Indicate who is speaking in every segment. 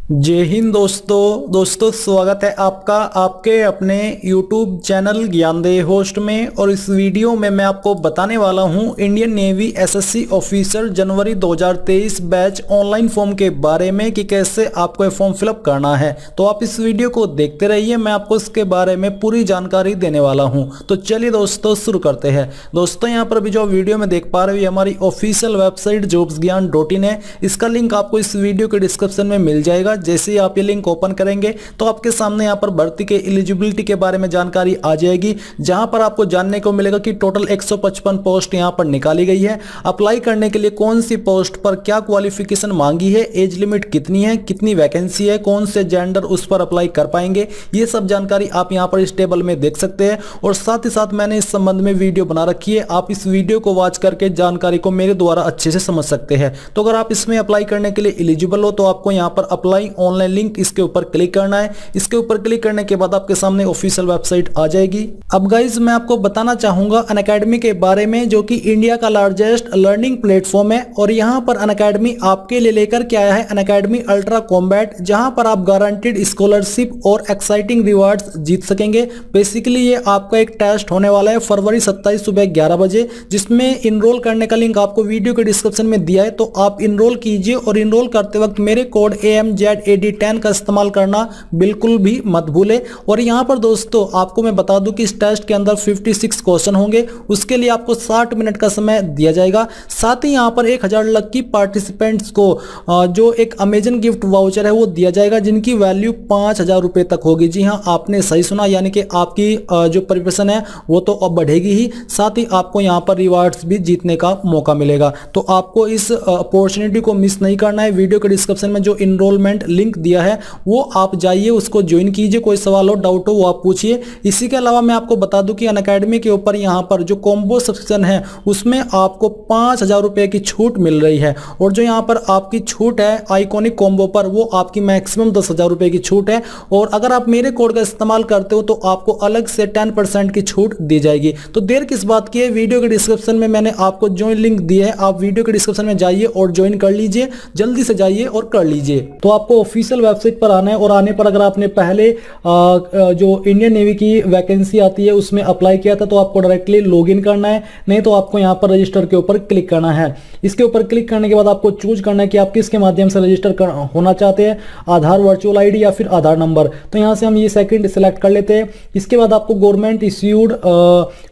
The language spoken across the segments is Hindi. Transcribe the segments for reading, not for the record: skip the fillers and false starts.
Speaker 1: जय हिंद दोस्तों स्वागत है आपका आपके अपने YouTube चैनल ज्ञानदेह होस्ट में। और इस वीडियो में मैं आपको बताने वाला हूं इंडियन नेवी एसएससी ऑफिसर जनवरी 2023 बैच ऑनलाइन फॉर्म के बारे में कि कैसे आपको ये फॉर्म फिलअप करना है। तो आप इस वीडियो को देखते रहिए, मैं आपको इसके बारे में पूरी जानकारी देने वाला हूं। तो चलिए दोस्तों शुरू करते हैं। दोस्तों यहाँ पर भी जो वीडियो में देख पा रहे हो हमारी ऑफिशियल वेबसाइट jobsgyan.in है। इसका लिंक आपको इस वीडियो के डिस्क्रिप्शन में मिल जाएगा। जैसे ही आप ये लिंक ओपन करेंगे तो आपके सामने यहाँ पर भर्ती के एलिजिबिलिटी के बारे में जानकारी आ जाएगी, जहां पर आपको जानने को मिलेगा कि टोटल 155 पोस्ट यहाँ पर निकाली गई है। अप्लाई करने के लिए कौन सी पोस्ट पर क्या क्वालिफिकेशन मांगी है, एज लिमिट कितनी है, कितनी वैकेंसी है, कौन से जेंडर उस पर अप्लाई कर पाएंगे, ये सब जानकारी आप यहाँ पर इस टेबल में देख सकते हैं। और साथ ही साथ मैंने इस संबंध में वीडियो बना रखी है, आप इस वीडियो को वॉच करके जानकारी को मेरे द्वारा अच्छे से समझ सकते हैं। तो अगर आप इसमें अप्लाई करने के लिए एलिजिबल हो तो आपको यहाँ पर अप्लाई ऑनलाइन लिंक इसके ऊपर क्लिक करना है। इसके ऊपर क्लिक करने के बाद आपके सामने ऑफिशियल वेबसाइट आ जाएगी। अब गाइज मैं आपको बताना चाहूंगा अनअकैडमी के बारे में, जो कि इंडिया का लार्जेस्ट लर्निंग प्लेटफॉर्म है। और यहाँ पर अनअकैडमी आपके लिए लेकर के आया है अनअकैडमी अल्ट्रा कॉम्बैट, जहां पर आप गारंटीड स्कॉलरशिप और एक्साइटिंग रिवार्ड्स जीत सकेंगे। बेसिकली ये आपका एक टेस्ट होने वाला है फरवरी 27 सुबह 11 बजे, जिसमें इनरोल करने का लिंक आपको वीडियो के डिस्क्रिप्शन में दिया है। तो आप इनरोल कीजिए और इनरोल करते वक्त मेरे कोड AMZAD10 का इस्तेमाल करना बिल्कुल भी मत भूले। और यहां पर दोस्तों आपको मैं बता दूं कि इस टेस्ट के अंदर 56 क्वेश्चन होंगे, उसके लिए आपको 60 मिनट का समय दिया जाएगा। साथ ही यहां पर 1000 लकी पार्टिसिपेंट्स को जो एक अमेजन गिफ्ट वाउचर है वो दिया जाएगा, जिनकी वैल्यू 5000 रुपए तक होगी। जी हां, आपने सही सुना, यानी कि आपकी जो प्रिपरेशन है वो तो अब बढ़ेगी ही, साथ ही आपको यहां पर रिवार्ड्स भी जीतने का मौका मिलेगा। तो आपको इस अपॉर्चुनिटी को मिस नहीं करना है। वीडियो के डिस्क्रिप्शन में जो इनरोलमेंट लिंक दिया है वो आप जाइए, उसको ज्वाइन कीजिए। कोई सवाल हो, डाउट हो वो आप पूछिए। इसी के अलावा मैं आपको बता दूं कि अनअकैडमी के ऊपर यहां पर जो कॉम्बो सब्सक्रिप्शन है उसमें आपको 5000 रुपए की छूट मिल रही है। और जो यहां पर आपकी छूट है आइकॉनिक कॉम्बो पर, वो आपकी मैक्सिमम 10,000 रुपए की छूट है। और अगर आप मेरे कोड का इस्तेमाल करते हो तो आपको अलग से 10% की छूट दी जाएगी। तो देर किस बात की है, वीडियो के डिस्क्रिप्शन में मैंने आपको ज्वाइन लिंक दिया है, आप वीडियो के डिस्क्रिप्शन में जाइए और ज्वाइन कर लीजिए। जल्दी से जाइए और कर लीजिए। तो आपको ऑफिशियल वेबसाइट पर आना है और आने पर अगर आपने पहले जो इंडियन नेवी की वैकेंसी आती है उसमें अप्लाई किया था तो आपको डायरेक्टली लॉगिन करना है, नहीं तो आपको यहां पर रजिस्टर के ऊपर क्लिक करना है। इसके ऊपर क्लिक करने के बाद आपको चूज करना है कि आप किसके माध्यम से रजिस्टर होना चाहते हैं, आधार वर्चुअल आईडी या फिर आधार नंबर। तो यहां से हम ये सेकंड सिलेक्ट कर लेते हैं। इसके बाद आपको government issued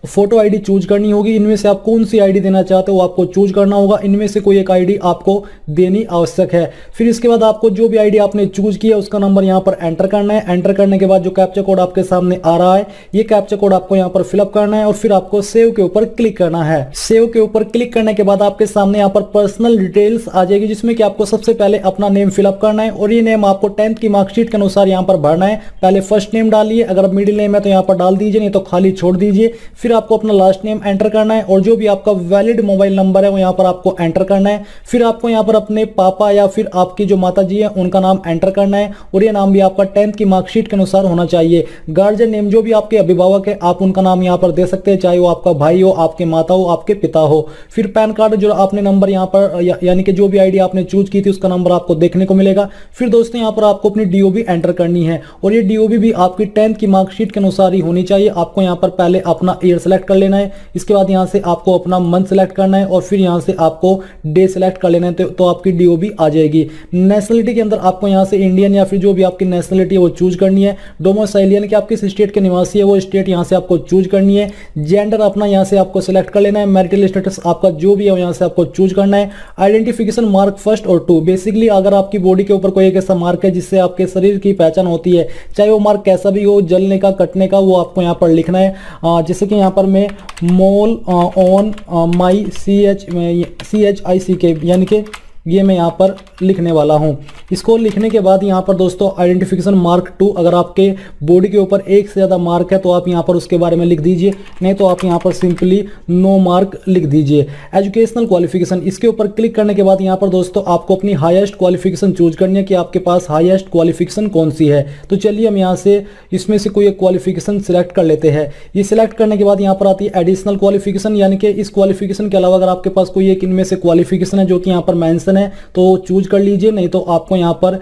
Speaker 1: photo ID choose करनी होगी। इनमें से आप कौन सी आईडी देना चाहते हो आपको चूज करना होगा। इनमें से कोई एक आईडी आपको देनी आवश्यक है। फिर इसके बाद आपको जो भी आईडी आपने चूज किया उसका नंबर यहां पर एंटर करना है। एंटर करने के बाद जो कैप्चा कोड आपके सामने आ रहा है, ये कैप्चा कोड आपको यहां पर फिलअप करना है और फिर आपको सेव के ऊपर क्लिक करना है। सेव के ऊपर क्लिक करने के बाद आपके सामने यहां पर पर्सनल डिटेल्स आ जाएगी, जिसमें कि आपको सबसे पहले अपना नेम फिलअप करना है। और ये नेम आपको 10th की मार्कशीट के अनुसार यहां पर भरना है। पहले फर्स्ट नेम डालिए, अगर मिडिल नेम है तो यहां पर डाल दीजिए, नहीं तो खाली छोड़ दीजिए। फिर आपको अपना लास्ट नेम एंटर करना है और जो भी आपका वैलिड मोबाइल नंबर है वो यहां पर आपको एंटर करना है। फिर आपको यहां पर अपने पापा या फिर आपकी जो माता जी है उनका नाम एंटर करना है और ये नाम भी आपका 10th की मार्कशीट के अनुसार होना चाहिए। गार्जियन नेम जो भी आपके अभिभावक है आप उनका नाम यहां पर दे सकते हैं, चाहे वो आपका भाई हो, आपके माता हो, आपके पिता हो। फिर पैन कार्ड जो आपने नंबर यहां पर यानी कि जो भी आईडी आपने चूज की थी उसका नंबर आपको देखने को मिलेगा। फिर दोस्तों यहां पर आपको अपनी डीओबी एंटर करनी है और ये डीओबी भी आपकी 10th की मार्कशीट के अनुसार ही होनी चाहिए। आपको यहां पर पहले अपना ईयर सेलेक्ट कर लेना है, इसके बाद यहां से आपको अपना मंथ सेलेक्ट करना है और फिर यहां से आपको डे सेलेक्ट कर लेना है, तो आपकी डीओबी आ जाएगी। नेशनलिटी के अंदर आपको यहां से इंडियन या फिर जो भी आपकी नेशनलिटी है वो चूज करनी है। डोमिसाइल यानी कि आप किस स्टेट के निवासी है वो स्टेट यहां से आपको चूज करनी है। जेंडर अपना यहां से आपको सिलेक्ट कर लेना है। मैरिटल स्टेटस आपका जो भी है यहां से आपको चूज करना है। आइडेंटिफिकेशन मार्क फर्स्ट और 2, बेसिकली अगर आपकी बॉडी के ऊपर कोई एक ऐसा मार्क है जिससे आपके शरीर की पहचान होती है, चाहे वो मार्क कैसा भी हो, जलने का, कटने का, वो आपको यहां पर लिखना है। जैसे कि यहां पर मैं मोल ऑन माई CHICK यानी कि ये मैं यहाँ पर लिखने वाला हूँ। इसको लिखने के बाद यहाँ पर दोस्तों आइडेंटिफिकेशन मार्क 2, अगर आपके बॉडी के ऊपर एक से ज़्यादा मार्क है तो आप यहाँ पर उसके बारे में लिख दीजिए, नहीं तो आप यहाँ पर सिंपली नो मार्क लिख दीजिए। एजुकेशनल क्वालिफिकेशन, इसके ऊपर क्लिक करने के बाद यहाँ पर दोस्तों आपको अपनी हाईएस्ट क्वालिफिकेशन चूज करनी है कि आपके पास हाईएस्ट क्वालिफिकेशन कौन सी है। तो चलिए हम यहाँ से इसमें से कोई एक क्वालिफिकेशन सिलेक्ट कर लेते हैं। ये सिलेक्ट करने के बाद यहाँ पर आती है एडिशनल क्वालिफिकेशन, यानी कि इस क्वालिफिकेशन के अलावा अगर आपके पास कोई एक इनमें से क्वालिफिकेशन है जो कि यहाँ पर मेंशन क्वेश्चन है तो चूज कर लीजिए, नहीं तो आपको यहाँ पर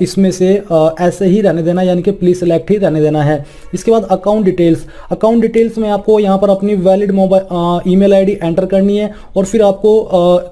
Speaker 1: इसमें से ऐसे ही रहने देना, यानी कि प्लीज सेलेक्ट ही रहने देना है। इसके बाद अकाउंट डिटेल्स में आपको यहाँ पर अपनी valid mobile email ID enter करनी है और फिर आपको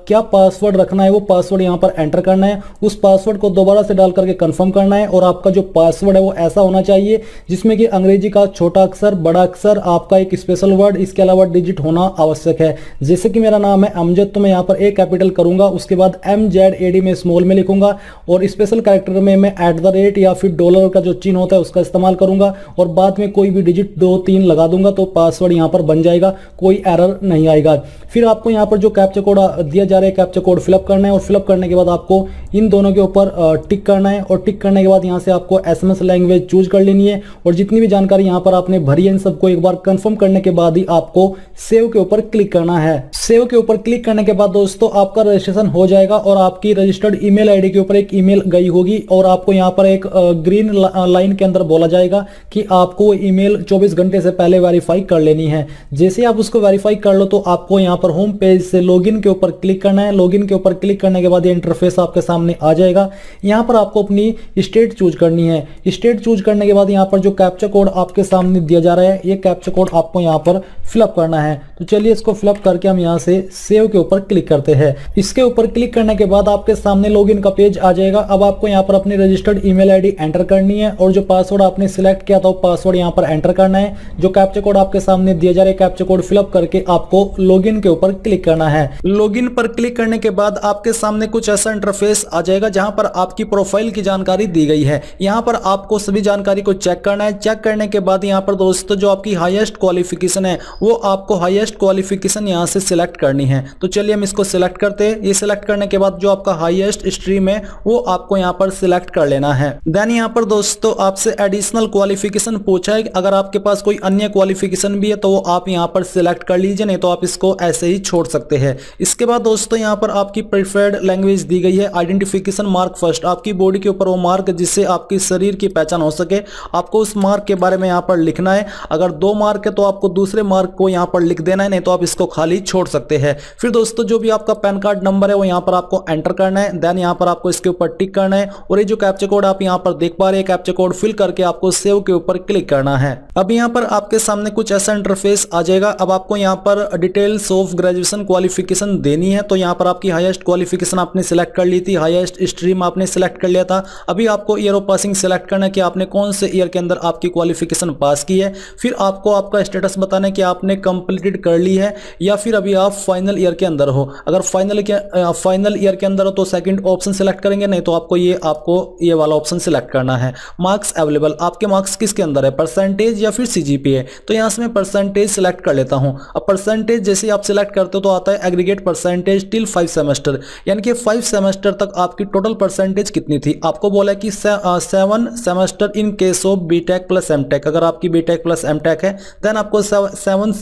Speaker 1: क्या पासवर्ड रखना है वो पासवर्ड यहाँ पर एंटर करना है। उस पासवर्ड को दोबारा से डाल करके कंफर्म करना है और आपका जो पासवर्ड है वो ऐसा होना चाहिए जिसमें कि अंग्रेजी का छोटा अक्षर, बड़ा अक्षर, आपका एक स्पेशल वर्ड, इसके अलावा डिजिट होना आवश्यक है। जैसे कि मेरा नाम है अमजद, तो मैं यहाँ पर ए कैपिटल करूंगा, उसके बाद MZAD में स्मॉल में लिखूंगा और स्पेशल कैरेक्टर में मैं @ या फिर डॉलर का जो चिन्ह होता है उसका इस्तेमाल करूंगा और बाद में कोई भी डिजिट 2-3 लगा दूंगा तो पासवर्ड यहाँ पर बन जाएगा, कोई एरर नहीं आएगा। फिर आपको यहाँ पर जो कैप्चा कोड दिया जा रहा है कैप्चा कोड फिलअप करना है और फिलअप करने के बाद आपको इन दोनों के ऊपर टिक करना है और टिक करने के बाद यहाँ से आपको SMS लैंग्वेज चूज कर लेनी है और जितनी भी जानकारी यहाँ पर आपने भरी है इन सबको एक बार कंफर्म करने के बाद ही आपको सेव के ऊपर क्लिक करना है। सेव के ऊपर क्लिक करने के बाद दोस्तों आपका रजिस्ट्रेशन हो जाएगा और आपकी रजिस्टर्ड ईमेल आईडी के ऊपर एक ईमेल गई होगी और आपको यहाँ पर एक ग्रीन लाइन के अंदर बोला जाएगा कि आपको ईमेल 24 घंटे से पहले वेरीफाई कर लेनी है। जैसे आप उसको वेरीफाई कर लो तो आपको यहाँ पर होम पेज से लॉगिन के ऊपर क्लिक करना है। लॉगिन के ऊपर क्लिक करने के बाद ये इंटरफेस आपके सामने आ जाएगा। यहाँ पर आपको अपनी स्टेट चूज करनी है। स्टेट चूज करने के बाद यहाँ पर जो कैप्चा कोड आपके सामने दिया जा रहा है ये कैप्चा कोड आपको यहाँ पर फिलअप करना है। तो चलिए इसको फिलअप करके हम यहाँ से सेव के ऊपर क्लिक करते हैं। इसके ऊपर क्लिक करने के बाद आपके सामने लॉगिन का पेज आ जाएगा। अब आपको यहाँ पर अपनी रजिस्टर्ड ईमेल आईडी एंटर करनी है और जो पासवर्ड आपने सिलेक्ट किया था वो पासवर्ड यहाँ पर एंटर करना है। जो कैप्चा कोड आपके सामने दिया जा रहा है कैप्चा कोड फिलअप करके आपको लॉगिन के ऊपर क्लिक करना है। लॉगिन पर क्लिक करने के बाद आपके सामने कुछ ऐसा इंटरफेस आ जाएगा जहां पर आपकी प्रोफाइल की जानकारी दी गई है। यहां पर आपको सभी जानकारी को चेक करना है। चेक करने के बाद यहां पर दोस्तों जो आपकी हाईएस्ट क्वालिफिकेशन है वो आपको हाईएस्ट क्वालिफिकेशन यहां से सिलेक्ट करनी है। तो चलिए हम इसको सिलेक्ट करते हैं। ये सिलेक्ट करने के बाद जो आपका हाईएस्ट स्ट्रीम है वो आपको यहां पर सिलेक्ट कर लेना है। देन यहां पर दोस्तों आपसे एडिशनल क्वालिफिकेशन पूछा है। अगर आपके पास कोई अन्य क्वालिफिकेशन भी है तो वो आप यहां पर सिलेक्ट कर लीजिए, नहीं तो आप इसको ऐसे ही छोड़ सकते हैं। इसके बाद दोस्तों यहां पर आपकी प्रेफर्ड लैंग्वेज दी गई है। आइडेंटिफिकेशन मार्क फर्स्ट, आपकी बॉडी के ऊपर वो मार्क जिससे आपकी शरीर की पहचान हो सके, आपको उस मार्क के बारे में यहां पर लिखना है। अगर 2 मार्क है तो आपको दूसरे मार्क को यहां पर लिख देना है, नहीं तो आप इसको खाली छोड़ सकते हैं। फिर दोस्तों जो भी आपका पैन कार्ड नंबर है वो यहां पर आपको एंटर करना है। देन यहां पर आपको इसके ऊपर टिक करना है और ये जो कैप्चा कोड आप यहां पर देख पा रहे हैं कैप्चा कोड फिल करके आपको सेव के ऊपर क्लिक करना है। अब यहां पर आपके सामने कुछ ऐसा इंटरफेस आ जाएगा। अब आपको यहां पर डिटेल्स ऑफ ग्रेजुएशन क्वालिफिकेशन देनी है। तो यहां पर आपकी हाईएस्ट क्वालिफिकेशन आपने सिलेक्ट कर ली थी, हाईएस्ट स्ट्रीम आपने सिलेक्ट कर लिया था। अभी आपको ईयर ऑफ पासिंग सिलेक्ट करना है कि आपने कौन से ईयर के अंदर आपकी क्वालिफिकेशन पास की है। फिर आपको आपका स्टेटस बताना है कि आपने कंप्लीटेड कर ली है या फिर अभी आप फाइनल ईयर के अंदर हो। अगर फाइनल ईयर के अंदर हो तो सेकंड ऑप्शन सिलेक्ट करेंगे, नहीं तो आपको ये वाला ऑप्शन सिलेक्ट करना है। मार्क्स अवेलेबल, आपके मार्क्स किसके अंदर है, परसेंटेज या फिर CGPA। तो यहां से मैं परसेंटेज सिलेक्ट कर लेता हूं। अब परसेंटेज जैसे आप सिलेक्ट करते हो तो आता है एग्रीगेट परसेंटेज टिल 5 सेमेस्टर, यानी कि 5 सेमेस्टर तक आपकी टोटल परसेंटेज कितनी थी। आपको बोला कि 7 semester in case of B Tech plus M Tech. अगर आपकी बीटेक प्लस एमटेक है देन आपको 7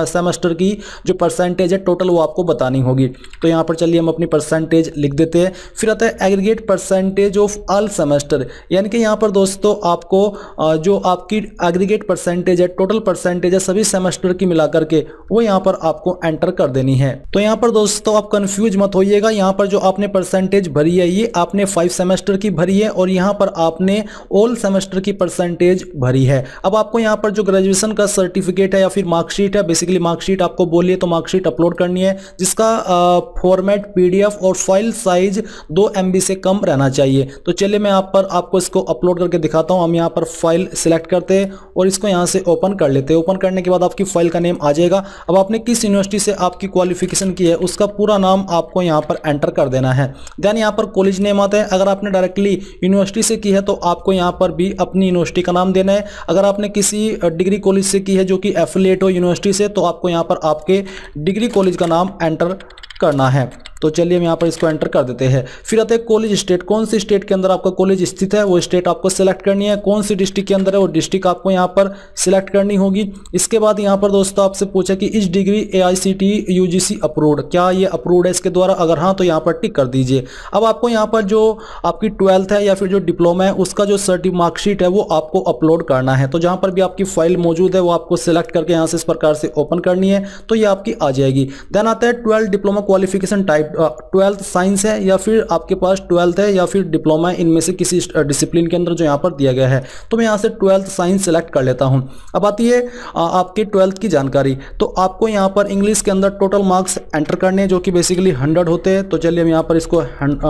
Speaker 1: सेमेस्टर की जो परसेंटेज है टोटल वो आपको बतानी होगी। तो यहाँ पर चलिए हम अपनी परसेंटेज लिख देते हैं। फिर आता है aggregate percentage of all semester, यानी कि यहाँ पर दोस्तों आपको जो आपकी एग्रीगेट परसेंटेज है, टोटल परसेंटेज है सभी सेमेस्टर की मिलाकर के वो यहाँ पर आपको एंटर कर देनी है। तो यहाँ पर दोस्तों आप कंफ्यूज मत होइएगा। यहाँ पर जो आपने परसेंटेज भरी है ये आपने 5 सेमेस्टर की भरी है और यहाँ पर आपने ऑल सेमेस्टर की परसेंटेज भरी है। अब आपको यहाँ पर जो ग्रेजुएशन का सर्टिफिकेट है या फिर मार्कशीट है, बेसिकली मार्कशीट आपको बोलिए तो मार्कशीट अपलोड करनी है जिसका फॉर्मेट PDF और फाइल साइज 2 MB से कम रहना चाहिए। तो चलिए मैं आपको इसको अपलोड करके दिखाता हूँ। हम यहाँ पर फाइल सिलेक्ट करते हैं और इसको यहाँ से ओपन कर लेते हैं। ओपन करने के बाद आपकी फाइल का नेम आ जाएगा। अब आपने किस यूनिवर्सिटी से आपकी क्वालिफिकेशन की है उसका पूरा नाम आपको यहाँ पर एंटर कर देना है। देन यहाँ पर कॉलेज नेम आता है। अगर आपने डायरेक्टली यूनिवर्सिटी से की है तो आपको यहाँ पर भी अपनी यूनिवर्सिटी का नाम देना है। अगर आपने किसी डिग्री कॉलेज से की है जो कि एफिलिएट हो यूनिवर्सिटी से तो आपको यहाँ पर आपके डिग्री कॉलेज का नाम एंटर करना है। तो चलिए हम यहाँ पर इसको एंटर कर देते हैं। फिर आता है कॉलेज स्टेट, कौन सी स्टेट के अंदर आपका कॉलेज स्थित है वो स्टेट आपको सिलेक्ट करनी है। कौन सी डिस्ट्रिक्ट के अंदर है वो डिस्ट्रिक्ट आपको यहाँ पर सिलेक्ट करनी होगी। इसके बाद यहाँ पर दोस्तों आपसे पूछा कि इस डिग्री AICTE UGC अप्रूव्ड, क्या ये अप्रूव्ड है इसके द्वारा, अगर हाँ तो यहाँ पर टिक कर दीजिए। अब आपको यहाँ पर जो आपकी 12th है या फिर जो डिप्लोमा है उसका जो मार्कशीट है वो आपको अपलोड करना है। तो जहाँ पर भी आपकी फाइल मौजूद है वो आपको सिलेक्ट करके यहाँ से इस प्रकार से ओपन करनी है तो ये आपकी आ जाएगी। देन आता है 12 diploma qualification type 12th science है या फिर आपके पास 12th है या फिर डिप्लोमा, इनमें से किसी डिसिप्लिन के अंदर जो यहाँ पर दिया गया है। तो मैं यहाँ से 12th साइंस सेलेक्ट कर लेता हूँ। अब आती है आपके 12th की जानकारी। तो आपको यहाँ पर इंग्लिश के अंदर टोटल मार्क्स एंटर करने हैं जो कि बेसिकली 100 होते हैं। तो चलिए हम यहाँ पर इसको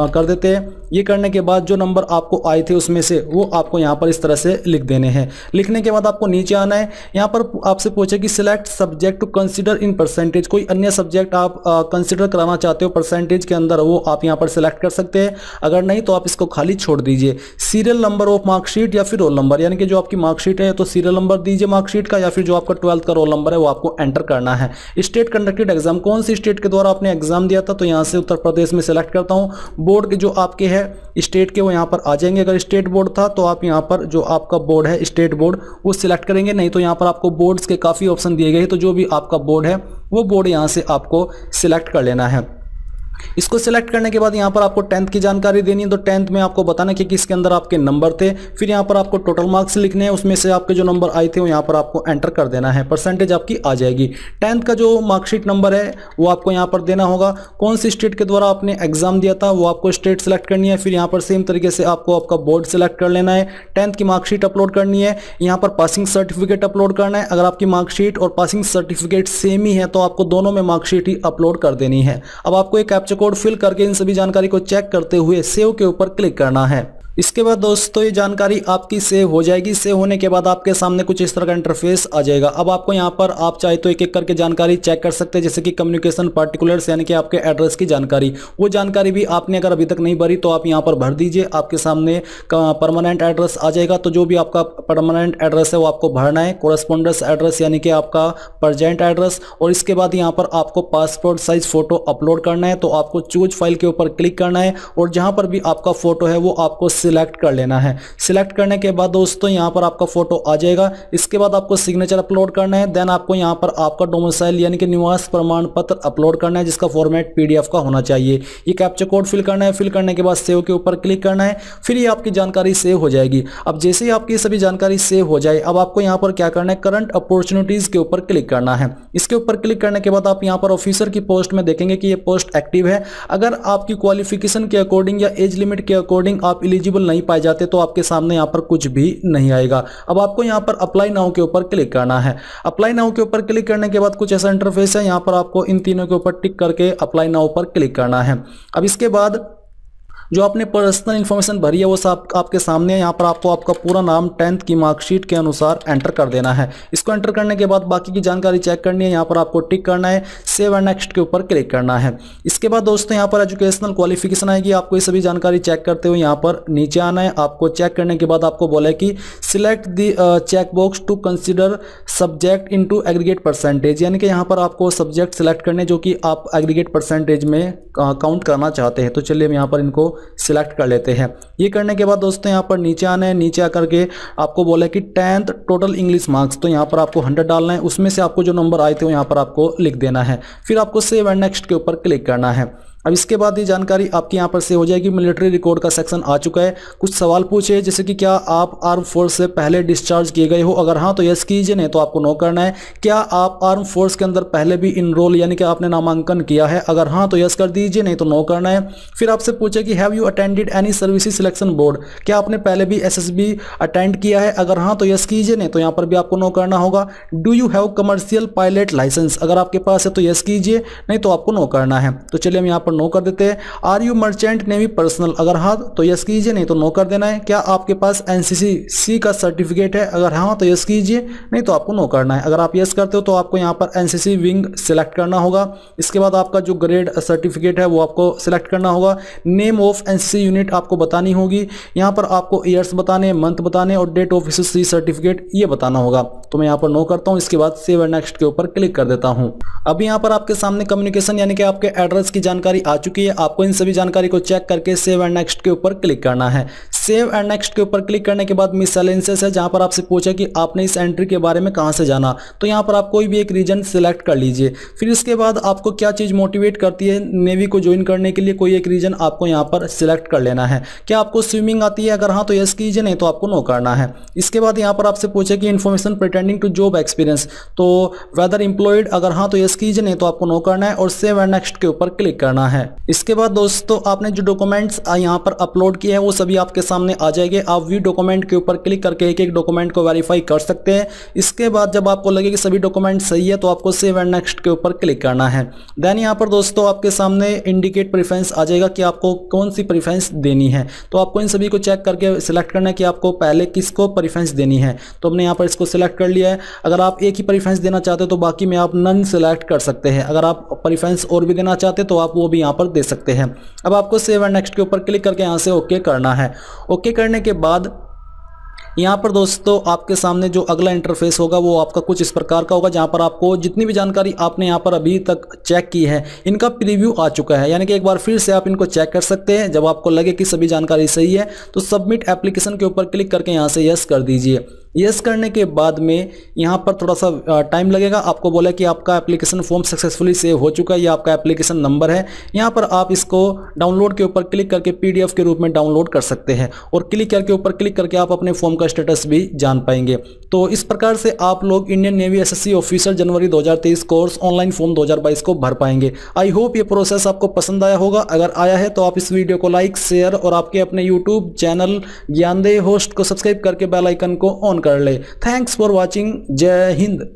Speaker 1: कर देते हैं। ये करने के बाद जो नंबर आपको आए थे उसमें से वो आपको यहाँ पर इस तरह से लिख देने हैं। लिखने के बाद आपको नीचे आना है। यहाँ पर आपसे पूछे कि select subject to consider in percentage, कोई अन्य सब्जेक्ट आप कंसीडर कराना चाहते हो परसेंटेज के अंदर, वो आप यहाँ पर सिलेक्ट कर सकते हैं। अगर नहीं तो आप इसको खाली छोड़ दीजिए। सीरियल नंबर ऑफ मार्कशीट या फिर रोल नंबर, यानी कि जो आपकी मार्कशीट है तो सीरियल नंबर दीजिए मार्कशीट का, या फिर जो आपका 12th का रोल नंबर है वो आपको एंटर करना है। स्टेट कंडक्टेड एग्जाम, कौन सी स्टेट के द्वारा आपने एग्जाम दिया था, तो यहाँ से उत्तर प्रदेश में सिलेक्ट करता हूँ। बोर्ड के जो आपके है स्टेट के वो यहाँ पर आ जाएंगे। अगर स्टेट बोर्ड था तो आप यहाँ पर जो आपका बोर्ड है स्टेट बोर्ड वो सिलेक्ट करेंगे, नहीं तो यहाँ पर आपको बोर्ड्स के काफ़ी ऑप्शन दिए गए, तो जो भी आपका बोर्ड है वो बोर्ड यहाँ से आपको सिलेक्ट कर लेना है। इसको सिलेक्ट करने के बाद यहाँ पर आपको 10th की जानकारी देनी है। तो 10th में आपको बताना कि किसके अंदर आपके नंबर थे। फिर यहाँ पर आपको टोटल मार्क्स लिखने हैं, उसमें से आपके जो नंबर आए थे वो यहाँ पर आपको एंटर कर देना है, परसेंटेज आपकी आ जाएगी। 10th का जो मार्कशीट नंबर है वो आपको यहाँ पर देना होगा। कौन सी स्टेट के द्वारा आपने एग्जाम दिया था वो आपको स्टेट सेलेक्ट करनी है। फिर यहाँ पर सेम तरीके से आपको आपका बोर्ड सेलेक्ट कर लेना है। 10th की मार्कशीट अपलोड करनी है। यहाँ पर पासिंग सर्टिफिकेट अपलोड करना है। अगर आपकी मार्कशीट और पासिंग सर्टिफिकेट सेम ही है तो आपको दोनों में मार्कशीट ही अपलोड कर देनी है। अब आपको एक कैप्चा कोड फिल करके इन सभी जानकारी को चेक करते हुए सेव के ऊपर क्लिक करना है। इसके बाद दोस्तों ये जानकारी आपकी सेव हो जाएगी। सेव होने के बाद आपके सामने कुछ इस तरह का इंटरफेस आ जाएगा। अब आपको यहाँ पर आप चाहे तो एक एक करके जानकारी चेक कर सकते हैं, जैसे कि कम्युनिकेशन पार्टिकुलर्स यानी कि आपके एड्रेस की जानकारी। वो जानकारी भी आपने अगर अभी तक नहीं भरी तो आप यहाँ पर भर दीजिए। आपके सामने परमानेंट एड्रेस आ जाएगा। तो जो भी आपका परमानेंट एड्रेस है वो आपको भरना है। कोरेस्पोंडेंस एड्रेस यानी कि आपका प्रेजेंट एड्रेस, और इसके बाद यहाँ पर आपको पासपोर्ट साइज फोटो अपलोड करना है। तो आपको चूज फाइल के ऊपर क्लिक करना है और जहाँ पर भी आपका फोटो है वो आपको सिलेक्ट कर लेना है। सिलेक्ट करने के बाद दोस्तों यहाँ पर आपका फोटो आ जाएगा। इसके बाद आपको सिग्नेचर अपलोड करना है। देन आपको यहाँ पर आपका डोमिसाइल यानी कि निवास प्रमाण पत्र अपलोड करना है, जिसका फॉर्मेट पीडीएफ का होना चाहिए। ये कैप्चा कोड फिल करना है। फिल करने के बाद सेव के ऊपर क्लिक करना है। फिर ये आपकी जानकारी सेव हो जाएगी। अब जैसे ही आपकी सभी जानकारी सेव हो जाए, अब आपको यहाँ पर क्या करना है, करंट अपॉर्चुनिटीज के ऊपर क्लिक करना है। इसके ऊपर क्लिक करने के बाद आप यहाँ पर ऑफिसर की पोस्ट में देखेंगे कि ये पोस्ट एक्टिव है। अगर आपकी क्वालिफिकेशन के अकॉर्डिंग या एज लिमिट के अकॉर्डिंग आप एलिजिबल नहीं पाए जाते तो आपके सामने यहाँ पर कुछ भी नहीं आएगा। अब आपको यहाँ पर अप्लाई नाउ के ऊपर क्लिक करना है। अप्लाई नाउ के ऊपर क्लिक करने के बाद कुछ ऐसा इंटरफेस है। यहाँ पर आपको इन तीनों के ऊपर टिक करके अप्लाई नाउ पर क्लिक करना है। अब इसके बाद जो आपने पर्सनल इन्फॉर्मेशन भरी है वो सब आपके सामने है। यहाँ पर आपको आपका पूरा नाम 10th की मार्कशीट के अनुसार एंटर कर देना है। इसको एंटर करने के बाद बाकी की जानकारी चेक करनी है। यहाँ पर आपको टिक करना है, सेव एंड नेक्स्ट के ऊपर क्लिक करना है। इसके बाद दोस्तों यहाँ पर एजुकेशनल क्वालिफिकेशन आएगी। आपको ये सभी जानकारी चेक करते हुए यहाँ पर नीचे आना है। आपको चेक करने के बाद आपको बोला है कि select the check box to consider subject into aggregate percentage, यानी कि यहाँ पर आपको सब्जेक्ट सिलेक्ट करने जो कि आप एग्रीगेट परसेंटेज में काउंट करना चाहते हैं। तो चलिए हम यहाँ पर इनको सिलेक्ट कर लेते हैं। ये करने के बाद दोस्तों यहाँ पर नीचे आना है। नीचे आकर के आपको बोला है कि 10th टोटल इंग्लिश मार्क्स, तो यहाँ पर आपको 100 डालना है। उसमें से आपको जो नंबर आए थे वो यहाँ पर आपको लिख देना है। फिर आपको सेव एंड नेक्स्ट के ऊपर क्लिक करना है। अब इसके बाद ये जानकारी आपकी यहाँ पर से हो जाएगी। मिलिट्री रिकॉर्ड का सेक्शन आ चुका है। कुछ सवाल पूछे जैसे कि क्या आप आर्म फोर्स से पहले डिस्चार्ज किए गए हो, अगर हाँ तो यस कीजिए, नहीं तो आपको नो करना है। क्या आप आर्म फोर्स के अंदर पहले भी इनरोल यानी कि आपने नामांकन किया है, अगर हाँ तो यस कर दीजिए, नहीं तो नो करना है। फिर आपसे पूछे कि have you attended any services selection board, क्या आपने पहले भी एसएसबी अटेंड किया है, अगर हाँ तो यस कीजिए, नहीं तो यहाँ पर भी आपको नो करना होगा। Do you have commercial pilot license, अगर आपके पास है तो यस कीजिए, नहीं तो आपको नो करना है। तो चलिए हम यहाँ पर नो कर देते हैं। Are you merchant navy personnel, अगर हाँ तो यस कीजिए, नहीं तो नो कर देना है। क्या आपके पास एनसीसी का सर्टिफिकेट है, अगर हाँ तो यस कीजिए, नहीं तो आपको नो करना है। अगर आप यस करते हो तो आपको यहाँ पर एनसीसी विंग सिलेक्ट करना होगा। इसके बाद आपका जो ग्रेड सर्टिफिकेट है वो आपको सिलेक्ट करना होगा। नेम ऑफ एनसीसी यूनिट आपको बतानी होगी। यहाँ पर आपको ईयर्स बताने, मंथ बताने और डेट ऑफ इश्यू सर्टिफिकेट ये बताना होगा। तो मैं यहाँ पर नो करता हूँ। इसके बाद सेव एंड नेक्स्ट के ऊपर क्लिक कर देता हूँ। अभी यहाँ पर आपके सामने कम्युनिकेशन यानी कि आपके एड्रेस की जानकारी आ चुकी है। आपको इन सभी जानकारी को चेक करके सेव एंड नेक्स्ट के ऊपर क्लिक करना है। सेव एंड नेक्स्ट के ऊपर क्लिक करने के बाद मिसलेनियस है, जहां पर आपसे पूछा कि आपने इस एंट्री के बारे में कहां से जाना, तो यहां पर आप कोई भी एक रीजन सिलेक्ट कर लीजिए। फिर इसके बाद आपको क्या चीज मोटिवेट करती है नेवी को ज्वाइन करने के लिए, कोई एक रीजन आपको यहां पर सिलेक्ट कर लेना है। क्या आपको स्विमिंग आती है, अगर हाँ तो यस कीजिए, नहीं तो आपको नो करना है। इसके बाद यहां पर आपसे पूछे कि information pertaining to job experience, तो वेदर एम्प्लॉयड, अगर हाँ तो यस कीजिए, नहीं तो आपको नो करना है और सेव एंड नेक्स्ट के ऊपर क्लिक करना है। इसके बाद दोस्तों आपने जो डॉक्यूमेंट्स यहां पर अपलोड किए हैं वो सभी आपके सामने आ जाएंगे। आप व्यू डॉक्यूमेंट के ऊपर क्लिक करके एक एक डॉक्यूमेंट को वेरीफाई कर सकते हैं। इसके बाद जब आपको लगे कि सभी डॉक्यूमेंट सही है तो आपको सेव एंड नेक्स्ट के ऊपर क्लिक करना है। देन यहां पर दोस्तों आपके सामने इंडिकेट प्रेफरेंस आ जाएगा कि आपको कौन सी प्रेफरेंस देनी है, तो आपको इन सभी को चेक करके सिलेक्ट करना है कि आपको पहले किसको प्रेफरेंस देनी है। तो हमने यहां पर इसको सिलेक्ट कर लिया है। अगर आप एक ही प्रेफरेंस देना चाहते हो तो बाकी में आप नन सिलेक्ट कर सकते हैं। अगर आप प्रेफरेंस और भी देना चाहते हैं तो आप वो भी यहां पर दे सकते हैं। अब आपको सेव एंड नेक्स्ट के ऊपर क्लिक करके यहां से ओके करना है। ओके करने के बाद यहाँ पर दोस्तों आपके सामने जो अगला इंटरफेस होगा वो आपका कुछ इस प्रकार का होगा, जहाँ पर आपको जितनी भी जानकारी आपने यहाँ पर अभी तक चेक की है इनका प्रीव्यू आ चुका है, यानी कि एक बार फिर से आप इनको चेक कर सकते हैं। जब आपको लगे कि सभी जानकारी सही है तो सबमिट एप्लीकेशन के ऊपर क्लिक करके यहाँ से यस कर दीजिए। यस करने के बाद में यहाँ पर थोड़ा सा टाइम लगेगा। आपको बोला कि आपका एप्लीकेशन फॉर्म सक्सेसफुली सेव हो चुका है, ये आपका एप्लीकेशन नंबर है। यहाँ पर आप इसको डाउनलोड के ऊपर क्लिक करके पीडीएफ के रूप में डाउनलोड कर सकते हैं और क्लिक करके ऊपर क्लिक करके आप अपने फॉर्म का स्टेटस भी जान पाएंगे। तो इस प्रकार से आप लोग इंडियन नेवी एसएससी ऑफिसर जनवरी 2023 कोर्स ऑनलाइन फॉर्म 2022 को भर पाएंगे। आई होप ये प्रोसेस आपको पसंद आया होगा। अगर आया है तो आप इस वीडियो को लाइक, शेयर और आपके अपने यूट्यूब चैनल ज्ञानदेह होस्ट को सब्सक्राइब करके बेल आइकन को ऑन कर ले। Thanks for watching. जय हिंद।